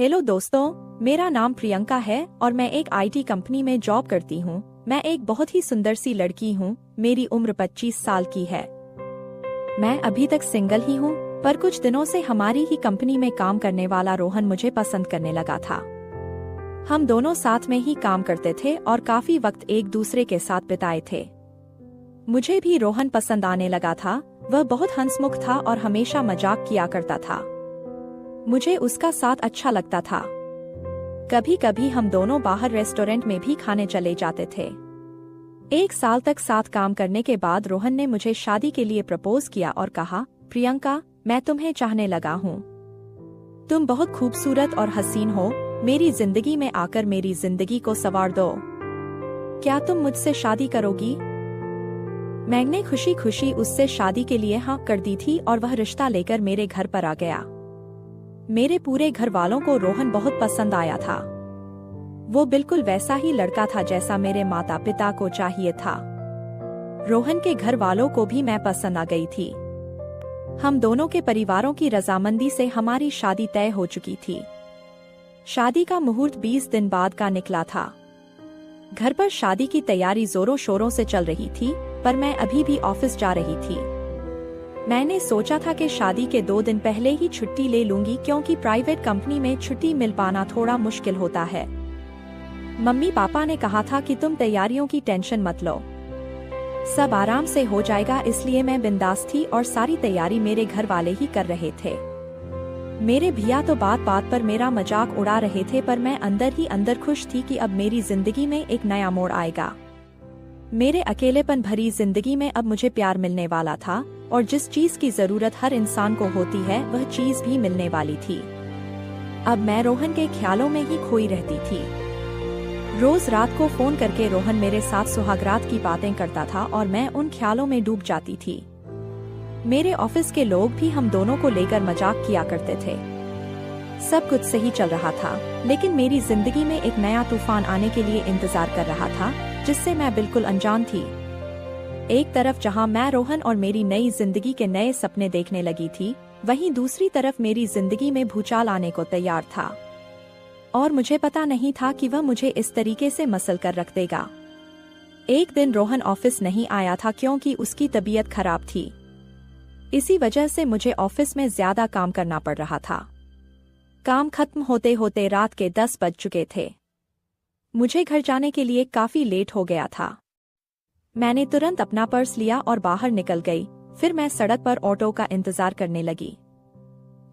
Hello दोस्तों, मेरा नाम प्रियंका है और मैं एक आईटी कंपनी में जॉब करती हूँ। मैं एक बहुत ही सुंदर सी लड़की हूँ। मेरी उम्र 25 साल की है। मैं अभी तक सिंगल ही हूँ, पर कुछ दिनों से हमारी ही कंपनी में काम करने वाला रोहन मुझे पसंद करने लगा था। हम दोनों साथ में ही काम करते थे और काफी वक्त एक दूसरे के साथ बिताए थे। मुझे भी रोहन पसंद आने लगा था। वह बहुत हंसमुख था और हमेशा मजाक किया करता था। मुझे उसका साथ अच्छा लगता था। कभी कभी हम दोनों बाहर रेस्टोरेंट में भी खाने चले जाते थे। 1 साल तक साथ काम करने के बाद रोहन ने मुझे शादी के लिए प्रपोज किया और कहा, प्रियंका, मैं तुम्हें चाहने लगा हूँ। तुम बहुत खूबसूरत और हसीन हो। मेरी जिंदगी में आकर मेरी जिंदगी को संवार दो। क्या तुम मुझसे शादी करोगी? मैंने खुशी खुशी उससे शादी के लिए हाँ कर दी थी और वह रिश्ता लेकर मेरे घर पर आ गया। मेरे पूरे घर वालों को रोहन बहुत पसंद आया था। वो बिल्कुल वैसा ही लड़का था जैसा मेरे माता पिता को चाहिए था। रोहन के घर वालों को भी मैं पसंद आ गई थी। हम दोनों के परिवारों की रजामंदी से हमारी शादी तय हो चुकी थी। शादी का मुहूर्त 20 दिन बाद का निकला था। घर पर शादी की तैयारी जोरों शोरों से चल रही थी, पर मैं अभी भी ऑफिस जा रही थी। मैंने सोचा था कि शादी के 2 दिन पहले ही छुट्टी ले लूंगी, क्योंकि प्राइवेट कंपनी में छुट्टी मिल पाना थोड़ा मुश्किल होता है। मम्मी पापा ने कहा था कि तुम तैयारियों की टेंशन मत लो, सब आराम से हो जाएगा, इसलिए मैं बिंदास थी और सारी तैयारी मेरे घर वाले ही कर रहे थे। मेरे भैया तो बात बात पर मेरा मजाक उड़ा रहे थे, पर मैं अंदर ही अंदर खुश थी कि अब मेरी जिंदगी में एक नया मोड़ आएगा। मेरे अकेलेपन भरी जिंदगी में अब मुझे प्यार मिलने वाला था और जिस चीज की जरूरत हर इंसान को होती है वह चीज भी मिलने वाली थी। अब मैं रोहन के ख्यालों में ही खोई रहती थी। रोज रात को फोन करके रोहन मेरे साथ सुहागरात की बातें करता था और मैं उन ख्यालों में डूब जाती थी। मेरे ऑफिस के लोग भी हम दोनों को लेकर मजाक किया करते थे। सब कुछ सही चल रहा था, लेकिन मेरी जिंदगी में एक नया तूफान आने के लिए इंतजार कर रहा था, जिससे मैं बिल्कुल अनजान थी। एक तरफ जहां मैं रोहन और मेरी नई जिंदगी के नए सपने देखने लगी थी, वहीं दूसरी तरफ मेरी जिंदगी में भूचाल आने को तैयार था। और मुझे पता नहीं था कि वह मुझे इस तरीके से मसल कर रख देगा। एक दिन रोहन ऑफिस नहीं आया था क्योंकि उसकी तबीयत खराब थी। इसी वजह से मुझे ऑफिस में ज्यादा काम करना पड़ रहा था। काम खत्म होते होते रात के 10 बज चुके थे। मुझे घर जाने के लिए काफी लेट हो गया था। मैंने तुरंत अपना पर्स लिया और बाहर निकल गई। फिर मैं सड़क पर ऑटो का इंतजार करने लगी,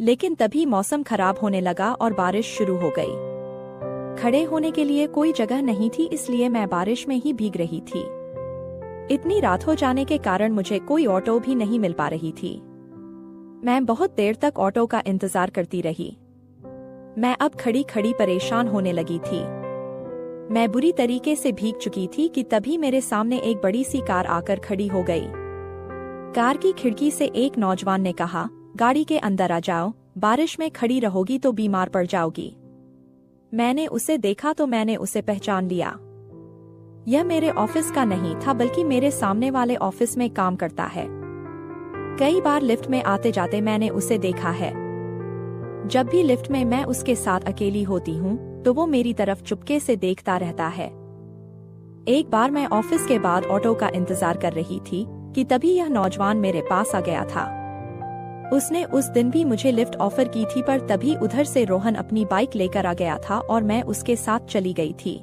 लेकिन तभी मौसम खराब होने लगा और बारिश शुरू हो गई। खड़े होने के लिए कोई जगह नहीं थी, इसलिए मैं बारिश में ही भीग रही थी। इतनी रात हो जाने के कारण मुझे कोई ऑटो भी नहीं मिल पा रही थी। मैं बहुत देर तक ऑटो का इंतजार करती रही। मैं अब खड़ी खड़ी परेशान होने लगी थी। मैं बुरी तरीके से भीग चुकी थी कि तभी मेरे सामने एक बड़ी सी कार आकर खड़ी हो गई। कार की खिड़की से एक नौजवान ने कहा, गाड़ी के अंदर आ जाओ, बारिश में खड़ी रहोगी तो बीमार पड़ जाओगी। मैंने उसे देखा तो मैंने उसे पहचान लिया। यह मेरे ऑफिस का नहीं था, बल्कि मेरे सामने वाले ऑफिस में काम करता है। कई बार लिफ्ट में आते जाते मैंने उसे देखा है। जब भी लिफ्ट में मैं उसके साथ अकेली होती हूँ तो वो मेरी तरफ चुपके से देखता रहता है। एक बार मैं ऑफिस के बाद ऑटो का इंतजार कर रही थी कि तभी यह नौजवान मेरे पास आ गया था। उसने उस दिन भी मुझे लिफ्ट ऑफर की थी, पर तभी उधर से रोहन अपनी बाइक लेकर आ गया था और मैं उसके साथ चली गई थी।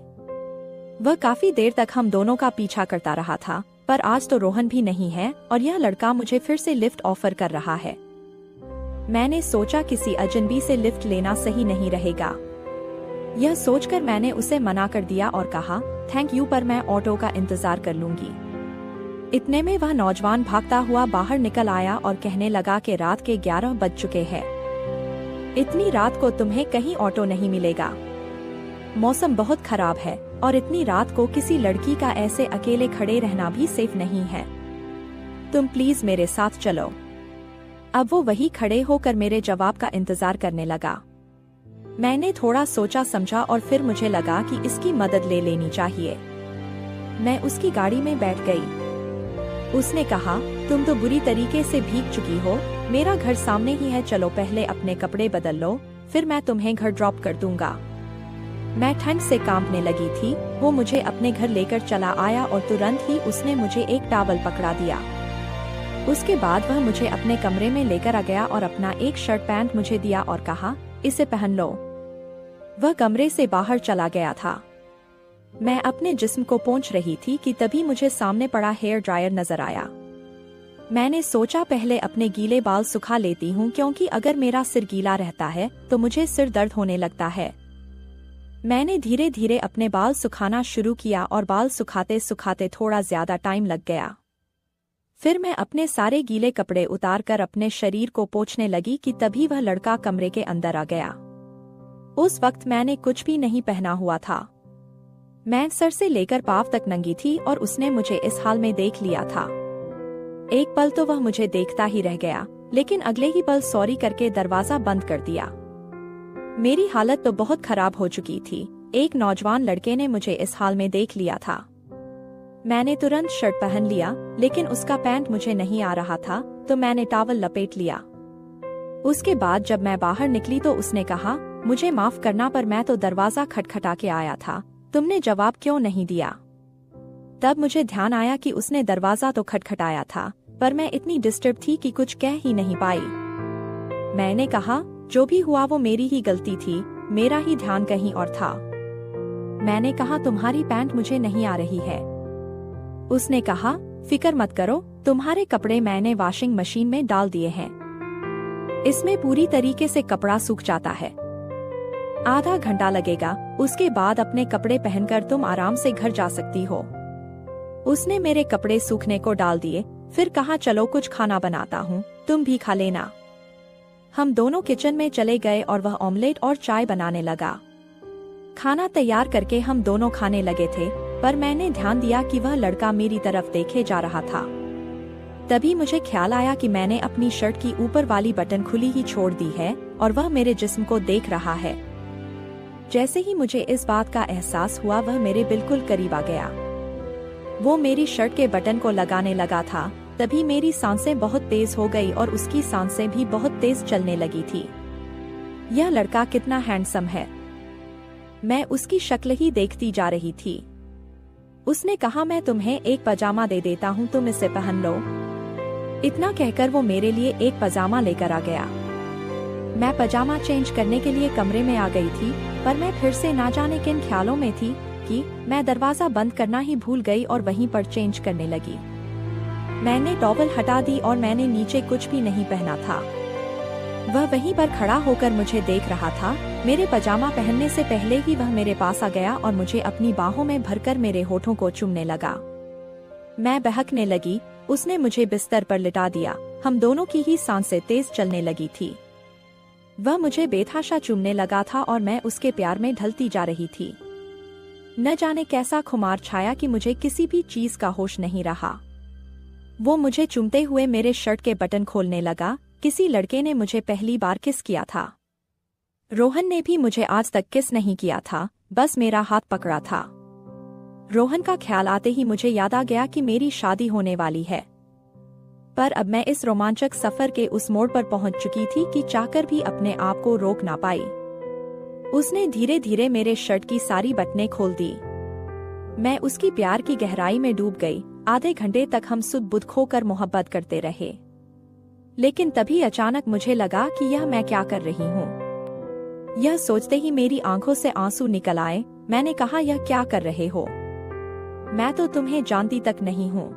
वह काफी देर तक हम दोनों का पीछा करता रहा था, पर आज तो रोहन भी नहीं है और यह लड़का मुझे फिर से लिफ्ट ऑफर कर रहा है। मैंने सोचा किसी अजनबी से लिफ्ट लेना सही नहीं रहेगा। यह सोचकर मैंने उसे मना कर दिया और कहा, थैंक यू, पर मैं ऑटो का इंतजार कर लूंगी। इतने में वह नौजवान भागता हुआ बाहर निकल आया और कहने लगा कि रात के 11 बज चुके हैं। इतनी रात को तुम्हें कहीं ऑटो नहीं मिलेगा। मौसम बहुत खराब है और इतनी रात को किसी लड़की का ऐसे अकेले खड़े रहना भी सेफ नहीं है। तुम प्लीज मेरे साथ चलो। अब वो वही खड़े होकर मेरे जवाब का इंतजार करने लगा। मैंने थोड़ा सोचा समझा और फिर मुझे लगा कि इसकी मदद ले लेनी चाहिए। मैं उसकी गाड़ी में बैठ गई। उसने कहा, तुम तो बुरी तरीके से भीग चुकी हो, मेरा घर सामने ही है, चलो पहले अपने कपड़े बदल लो, फिर मैं तुम्हें घर ड्रॉप कर दूंगा। मैं ठंड से कांपने लगी थी। वो मुझे अपने घर लेकर चला आया और तुरंत ही उसने मुझे एक टॉवल पकड़ा दिया। उसके बाद वह मुझे अपने कमरे में लेकर आ गया और अपना एक शर्ट पैंट मुझे दिया और कहा, इसे पहन लो। वह कमरे से बाहर चला गया था। मैं अपने जिस्म को पोंछ रही थी कि तभी मुझे सामने पड़ा हेयर ड्रायर नजर आया। मैंने सोचा पहले अपने गीले बाल सुखा लेती हूँ, क्योंकि अगर मेरा सिर गीला रहता है तो मुझे सिर दर्द होने लगता है। मैंने धीरे धीरे अपने बाल सुखाना शुरू किया और बाल सुखाते सुखाते थोड़ा ज्यादा टाइम लग गया। फिर मैं अपने सारे गीले कपड़े उतारकर अपने शरीर को पोंछने लगी कि तभी वह लड़का कमरे के अंदर आ गया। उस वक्त मैंने कुछ भी नहीं पहना हुआ था। मैं सर से लेकर पांव तक नंगी थी और उसने मुझे इस हाल में देख लिया था। एक पल तो वह मुझे देखता ही रह गया, लेकिन अगले ही पल सॉरी करके दरवाजा बंद कर दिया। मेरी हालत तो बहुत खराब हो चुकी थी। एक नौजवान लड़के ने मुझे इस हाल में देख लिया था। मैंने तुरंत शर्ट पहन लिया, लेकिन उसका पैंट मुझे नहीं आ रहा था, तो मैंने टॉवल लपेट लिया। उसके बाद जब मैं बाहर निकली तो उसने कहा, मुझे माफ करना पर मैं तो दरवाजा खटखटा के आया था, तुमने जवाब क्यों नहीं दिया? तब मुझे ध्यान आया कि उसने दरवाजा तो खटखटाया था, पर मैं इतनी डिस्टर्ब थी कि कुछ कह ही नहीं पाई। मैंने कहा, जो भी हुआ वो मेरी ही गलती थी, मेरा ही ध्यान कहीं और था। मैंने कहा, तुम्हारी पैंट मुझे नहीं आ रही है। उसने कहा, फिक्र मत करो, तुम्हारे कपड़े मैंने वॉशिंग मशीन में डाल दिए हैं। इसमें पूरी तरीके से कपड़ा सूख जाता है। आधा घंटा लगेगा, उसके बाद अपने कपड़े पहनकर तुम आराम से घर जा सकती हो। उसने मेरे कपड़े सूखने को डाल दिए, फिर कहा, चलो कुछ खाना बनाता हूँ, तुम भी खा लेना। हम दोनों किचन में चले गए और वह ऑमलेट और चाय बनाने लगा। खाना तैयार करके हम दोनों खाने लगे थे, पर मैंने ध्यान दिया कि वह लड़का मेरी तरफ देखे जा रहा था। तभी मुझे ख्याल आया कि मैंने अपनी शर्ट की ऊपर वाली बटन खुली ही छोड़ दी है और वह मेरे जिस्म को देख रहा है। जैसे ही मुझे इस बात का एहसास हुआ, वह मेरे बिल्कुल करीब आ गया। वो मेरी शर्ट के बटन को लगाने लगा था। तभी मेरी सांसें बहुत तेज हो गई और उसकी सांसें भी बहुत तेज चलने लगी थी। यह लड़का कितना हैंडसम है। मैं उसकी शक्ल ही देखती जा रही थी। उसने कहा, मैं तुम्हें एक पजामा दे देता हूँ, तुम इसे पहन लो। इतना कहकर वो मेरे लिए एक पजामा लेकर आ गया। मैं पजामा चेंज करने के लिए कमरे में आ गई थी, पर मैं फिर से ना जाने किन ख्यालों में थी कि मैं दरवाजा बंद करना ही भूल गई और वहीं पर चेंज करने लगी। मैंने टॉवल हटा दी और मैंने नीचे कुछ भी नहीं पहना था। वह वहीं पर खड़ा होकर मुझे देख रहा था। मेरे पजामा पहनने से पहले ही वह मेरे पास आ गया और मुझे अपनी बाहों में भरकर मेरे होठों को चूमने लगा। मैं बहकने लगी। उसने मुझे बिस्तर पर लिटा दिया। हम दोनों की ही सांसें तेज चलने लगी थी। वह मुझे बेतहाशा चूमने लगा था और मैं उसके प्यार में ढलती जा रही थी। न जाने कैसा खुमार छाया कि मुझे किसी भी चीज का होश नहीं रहा। वो मुझे चूमते हुए मेरे शर्ट के बटन खोलने लगा। किसी लड़के ने मुझे पहली बार किस किया था। रोहन ने भी मुझे आज तक किस नहीं किया था, बस मेरा हाथ पकड़ा था। रोहन का ख्याल आते ही मुझे याद आ गया कि मेरी शादी होने वाली है। पर अब मैं इस रोमांचक सफर के उस मोड़ पर पहुंच चुकी थी कि चाहकर भी अपने आप को रोक ना पाई। उसने धीरे धीरे मेरे शर्ट की सारी बटनें खोल दी। मैं उसकी प्यार की गहराई में डूब गई। आधे घंटे तक हम सुध बुध खोकर मोहब्बत करते रहे, लेकिन तभी अचानक मुझे लगा कि यह मैं क्या कर रही हूँ। यह सोचते ही मेरी आंखों से आंसू निकल आए। मैंने कहा, यह क्या कर रहे हो? मैं तो तुम्हें जानती तक नहीं हूँ।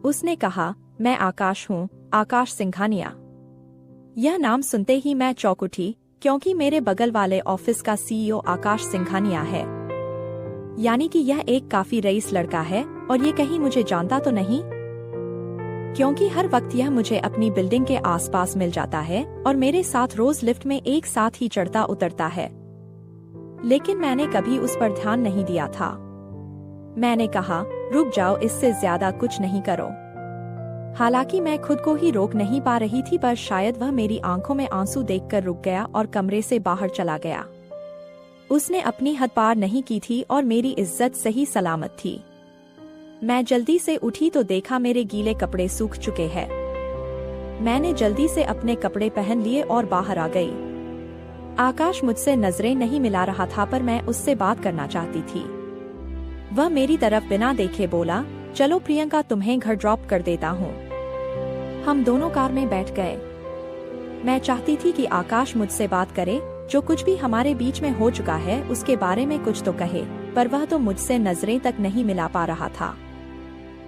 उसने कहा, मैं आकाश हूँ, आकाश सिंघानिया। यह नाम सुनते ही मैं चौंक उठी, क्योंकि मेरे बगल वाले ऑफिस का सीईओ आकाश सिंघानिया है। यानी कि यह एक काफी रईस लड़का है और ये कहीं मुझे जानता तो नहीं, क्योंकि हर वक्त यह मुझे अपनी बिल्डिंग के आसपास मिल जाता है और मेरे साथ रोज लिफ्ट में एक साथ ही चढ़ता उतरता है। लेकिन मैंने कभी उस पर ध्यान नहीं दिया था। मैंने कहा, रुक जाओ, इससे ज्यादा कुछ नहीं करो। हालांकि मैं खुद को ही रोक नहीं पा रही थी, पर शायद वह मेरी आंखों में आंसू देखकर रुक गया और कमरे से बाहर चला गया। उसने अपनी हद पार नहीं की थी और मेरी इज्जत सही सलामत थी। मैं जल्दी से उठी तो देखा मेरे गीले कपड़े सूख चुके हैं। मैंने जल्दी से अपने कपड़े पहन लिए और बाहर आ गई। आकाश मुझसे नजरें नहीं मिला रहा था, पर मैं उससे बात करना चाहती थी। वह मेरी तरफ बिना देखे बोला, चलो प्रियंका, तुम्हें घर ड्रॉप कर देता हूँ। हम दोनों कार में बैठ गए। मैं चाहती थी कि आकाश मुझसे बात करे, जो कुछ भी हमारे बीच में हो चुका है उसके बारे में कुछ तो कहे, पर वह तो मुझसे नजरें तक नहीं मिला पा रहा था।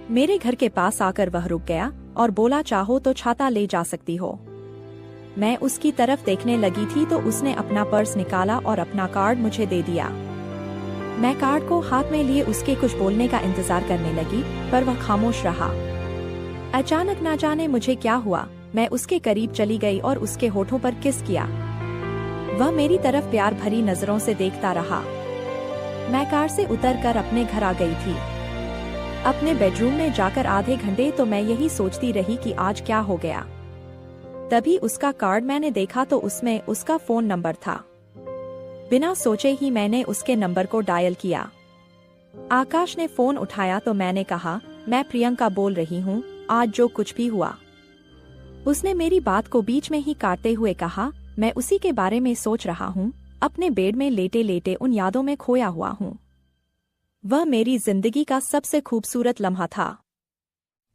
मेरे घर के पास आकर वह रुक गया और बोला, चाहो तो छाता ले जा सकती हो। मैं उसकी तरफ देखने लगी थी तो उसने अपना पर्स निकाला और अपना कार्ड मुझे दे दिया। मैं कार्ड को हाथ में लिए उसके कुछ बोलने का इंतजार करने लगी, पर वह खामोश रहा। अचानक ना जाने मुझे क्या हुआ, मैं उसके करीब चली गई और उसके होठों पर किस किया। वह मेरी तरफ प्यार भरी नजरों से देखता रहा। मैं कार से उतरकर अपने घर आ गई थी। अपने बेडरूम में जाकर आधे घंटे तो मैं यही सोचती रही कि आज क्या हो गया। तभी उसका कार्ड मैंने देखा तो उसमें उसका फोन नंबर था। बिना सोचे ही मैंने उसके नंबर को डायल किया। आकाश ने फोन उठाया तो मैंने कहा, मैं प्रियंका बोल रही हूँ, आज जो कुछ भी हुआ। उसने मेरी बात को बीच में ही काटते हुए कहा, मैं उसी के बारे में सोच रहा हूँ, अपने बेड में लेटे लेटे उन यादों में खोया हुआ हूँ। वह मेरी जिंदगी का सबसे खूबसूरत लम्हा था।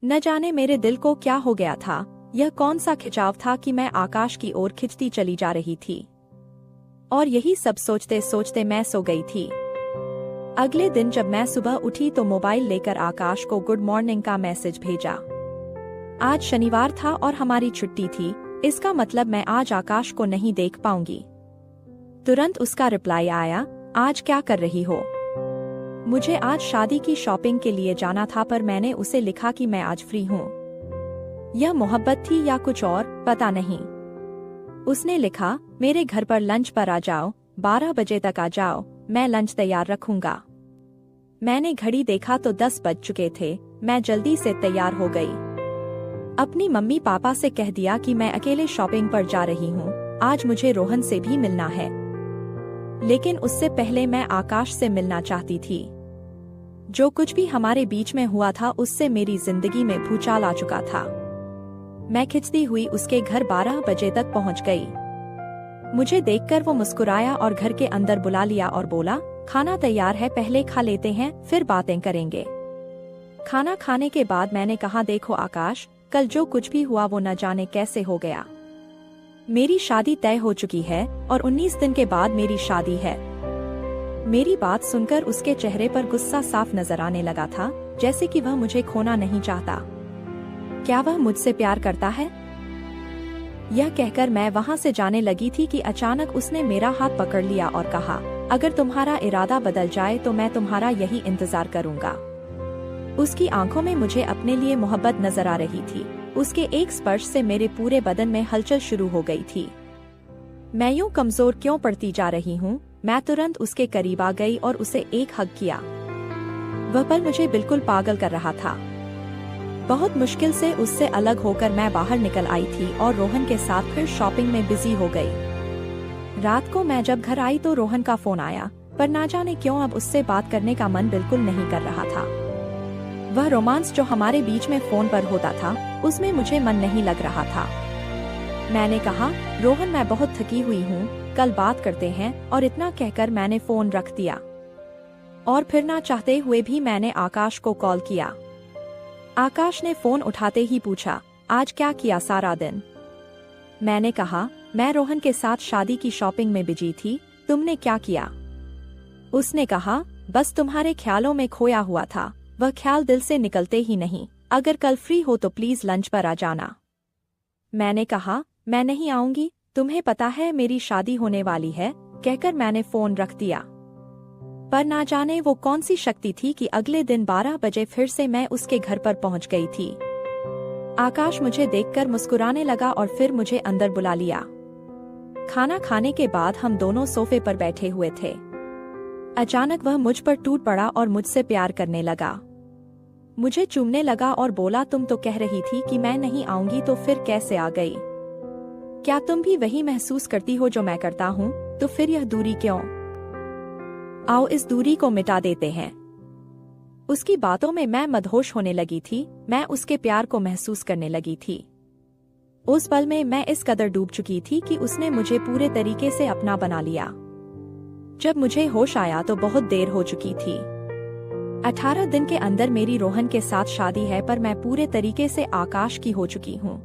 न जाने मेरे दिल को क्या हो गया था, यह कौन सा खिंचाव था कि मैं आकाश की ओर खिंचती चली जा रही थी। और यही सब सोचते सोचते मैं सो गई थी। अगले दिन जब मैं सुबह उठी तो मोबाइल लेकर आकाश को गुड मॉर्निंग का मैसेज भेजा। आज शनिवार था और हमारी छुट्टी थी, इसका मतलब मैं आज आकाश को नहीं देख पाऊंगी। तुरंत उसका रिप्लाई आया, आज क्या कर रही हो? मुझे आज शादी की शॉपिंग के लिए जाना था, पर मैंने उसे लिखा कि मैं आज फ्री हूँ। यह मोहब्बत थी या कुछ और, पता नहीं। उसने लिखा, मेरे घर पर लंच पर आ जाओ, 12 बजे तक आ जाओ, मैं लंच तैयार रखूंगा। मैंने घड़ी देखा तो 10 बज चुके थे। मैं जल्दी से तैयार हो गई। अपनी मम्मी पापा से कह दिया कि मैं अकेले शॉपिंग पर जा रही हूँ, आज मुझे रोहन से भी मिलना है। लेकिन उससे पहले मैं आकाश से मिलना चाहती थी। जो कुछ भी हमारे बीच में हुआ था उससे मेरी जिंदगी में भूचाल आ चुका था। मैं खिंचती हुई उसके घर 12 बजे तक पहुंच गई। मुझे देखकर वो मुस्कुराया और घर के अंदर बुला लिया और बोला, खाना तैयार है, पहले खा लेते हैं फिर बातें करेंगे। खाना खाने के बाद मैंने कहा, देखो आकाश, कल जो कुछ भी हुआ वो न जाने कैसे हो गया। मेरी शादी तय हो चुकी है और 19 दिन के बाद मेरी शादी है। मेरी बात सुनकर उसके चेहरे पर गुस्सा साफ नजर आने लगा था, जैसे कि वह मुझे खोना नहीं चाहता। क्या वह मुझसे प्यार करता है? यह कहकर मैं वहां से जाने लगी थी कि अचानक उसने मेरा हाथ पकड़ लिया और कहा, अगर तुम्हारा इरादा बदल जाए तो मैं तुम्हारा यही इंतजार करूंगा। उसकी आंखों में मुझे अपने लिए मोहब्बत नजर आ रही थी। उसके एक स्पर्श से मेरे पूरे बदन में हलचल शुरू हो गई थी। मैं यूं कमजोर क्यों पड़ती जा रही हूँ? मैं तुरंत उसके करीब आ गई और उसे एक हग किया। वह पल मुझे बिल्कुल पागल कर रहा था। बहुत मुश्किल से उससे अलग होकर मैं बाहर निकल आई थी और रोहन के साथ फिर शॉपिंग में बिजी हो गई। रात को मैं जब घर आई तो रोहन का फोन आया, पर ना जाने क्यों अब उससे बात करने का मन बिल्कुल नहीं कर रहा था। वह रोमांस जो हमारे बीच में फोन पर होता था उसमें मुझे मन नहीं लग रहा था। मैंने कहा, रोहन मैं बहुत थकी हुई हूँ, कल बात करते हैं, और इतना कहकर मैंने फोन रख दिया। और फिर ना चाहते हुए भी मैंने आकाश को कॉल किया। आकाश ने फोन उठाते ही पूछा, आज क्या किया सारा दिन? मैंने कहा, मैं रोहन के साथ शादी की शॉपिंग में बिजी थी, तुमने क्या किया? उसने कहा, बस तुम्हारे ख्यालों में खोया हुआ था, वह ख्याल दिल से निकलते ही नहीं। अगर कल फ्री हो तो प्लीज लंच पर आ जाना। मैंने कहा, मैं नहीं आऊंगी, तुम्हें पता है मेरी शादी होने वाली है, कहकर मैंने फोन रख दिया। पर ना जाने वो कौन सी शक्ति थी कि अगले दिन 12 बजे फिर से मैं उसके घर पर पहुंच गई थी। आकाश मुझे देखकर मुस्कुराने लगा और फिर मुझे अंदर बुला लिया। खाना खाने के बाद हम दोनों सोफे पर बैठे हुए थे। अचानक वह मुझ पर टूट पड़ा और मुझसे प्यार करने लगा। मुझे चूमने लगा और बोला, तुम तो कह रही थी कि मैं नहीं आऊंगी, तो फिर कैसे आ गई? क्या तुम भी वही महसूस करती हो जो मैं करता हूँ? तो फिर यह दूरी क्यों? आओ इस दूरी को मिटा देते हैं। उसकी बातों में मैं मदहोश होने लगी थी। मैं उसके प्यार को महसूस करने लगी थी। उस पल में मैं इस कदर डूब चुकी थी कि उसने मुझे पूरे तरीके से अपना बना लिया। जब मुझे होश आया तो बहुत देर हो चुकी थी। 18 दिन के अंदर मेरी रोहन के साथ शादी है, पर मैं पूरे तरीके से आकाश की हो चुकी हूँ।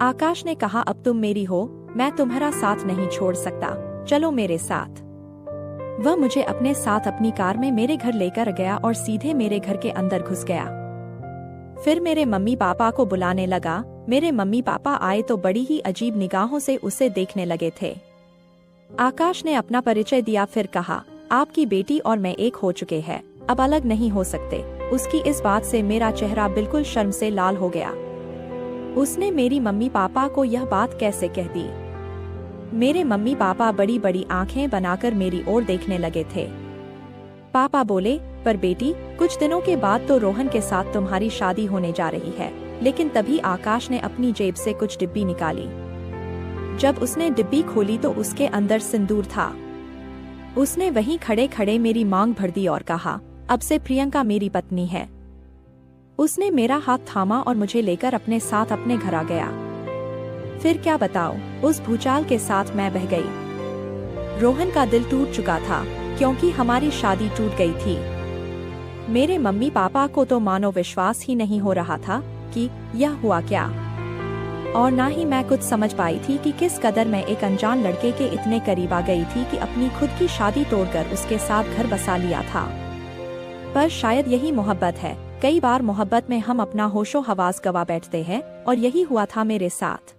आकाश ने कहा, अब तुम मेरी हो, मैं तुम्हारा साथ नहीं छोड़ सकता, चलो मेरे साथ। वह मुझे अपने साथ अपनी कार में मेरे घर लेकर गया और सीधे मेरे घर के अंदर घुस गया। फिर मेरे मम्मी पापा को बुलाने लगा। मेरे मम्मी पापा आए तो बड़ी ही अजीब निगाहों से उसे देखने लगे थे। आकाश ने अपना परिचय दिया, फिर कहा, आपकी बेटी और मैं एक हो चुके हैं, अब अलग नहीं हो सकते। उसकी इस बात से मेरा चेहरा बिल्कुल शर्म से लाल हो गया। उसने मेरी मम्मी पापा को यह बात कैसे कह दी? मेरे मम्मी पापा बड़ी बड़ी आंखें बनाकर मेरी ओर देखने लगे थे। पापा बोले, पर बेटी, कुछ दिनों के बाद तो रोहन के साथ तुम्हारी शादी होने जा रही है। लेकिन तभी आकाश ने अपनी जेब से कुछ डिब्बी निकाली। जब उसने डिब्बी खोली तो उसके अंदर सिंदूर था। उसने वहीं खड़े खड़े मेरी मांग भर दी और कहा, अब से प्रियंका मेरी पत्नी है। उसने मेरा हाथ थामा और मुझे लेकर अपने साथ अपने घर आ गया। फिर क्या बताऊं, उस भूचाल के साथ मैं बह गई। रोहन का दिल टूट चुका था, क्योंकि हमारी शादी टूट गई थी। मेरे मम्मी पापा को तो मानो विश्वास ही नहीं हो रहा था कि यह हुआ क्या, और ना ही मैं कुछ समझ पाई थी कि किस कदर मैं एक अनजान लड़के के इतने करीब आ गई थी कि अपनी खुद की शादी तोड़कर उसके साथ घर बसा लिया था। पर शायद यही मोहब्बत है। कई बार मोहब्बत में हम अपना होशो हवास गवा बैठते हैं, और यही हुआ था मेरे साथ।